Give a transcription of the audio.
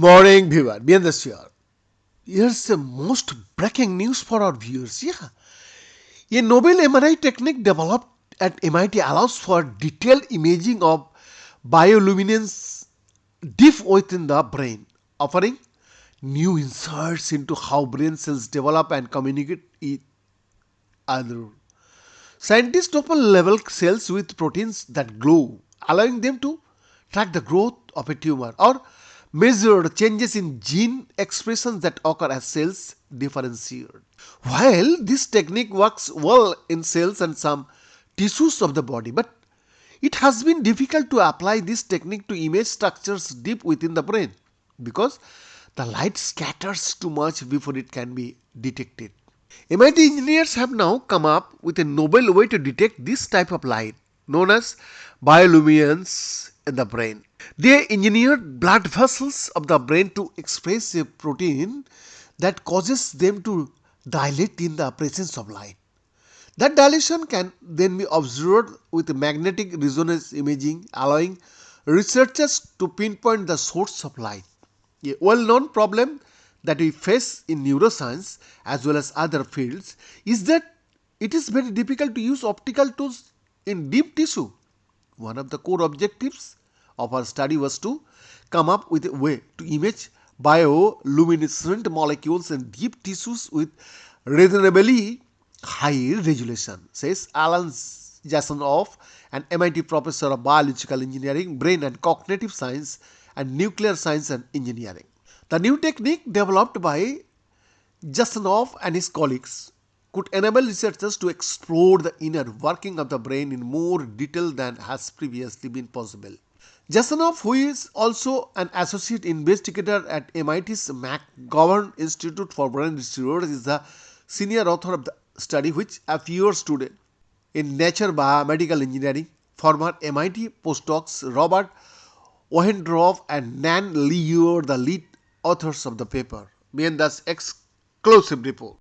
morning, viewer. Bien here. Here's the most breaking news for our viewers. A novel MRI technique developed at MIT allows for detailed imaging of bioluminescence deep within the brain, offering new insights into how brain cells develop and communicate each other. Scientists often level cells with proteins that glow, allowing them to track the growth of a tumor or measure changes in gene expressions that occur as cells differentiate. While this technique works well in cells and some tissues of the body, but it has been difficult to apply this technique to image structures deep within the brain because the light scatters too much before it can be detected. MIT engineers have now come up with a novel way to detect this type of light known as bioluminescence in the brain. They engineered blood vessels of the brain to express a protein that causes them to dilate in the presence of light. That dilation can then be observed with magnetic resonance imaging, allowing researchers to pinpoint the source of light. A well-known problem that we face in neuroscience as well as other fields is that it is very difficult to use optical tools in deep tissue. One of the core objectives of our study was to come up with a way to image bioluminescent molecules in deep tissues with reasonably high resolution, says Alan Jasanoff, an MIT professor of biological engineering, brain and cognitive science, and nuclear science and engineering. The new technique developed by Jasanoff and his colleagues could enable researchers to explore the inner working of the brain in more detail than has previously been possible. Jasanoff, who is also an associate investigator at MIT's McGovern Institute for Brain Research, is the senior author of the study, which appears today in Nature Biomedical Engineering. Former MIT postdocs Robert Wendorf and Nan Lee are the lead authors of the paper. BN's exclusive report.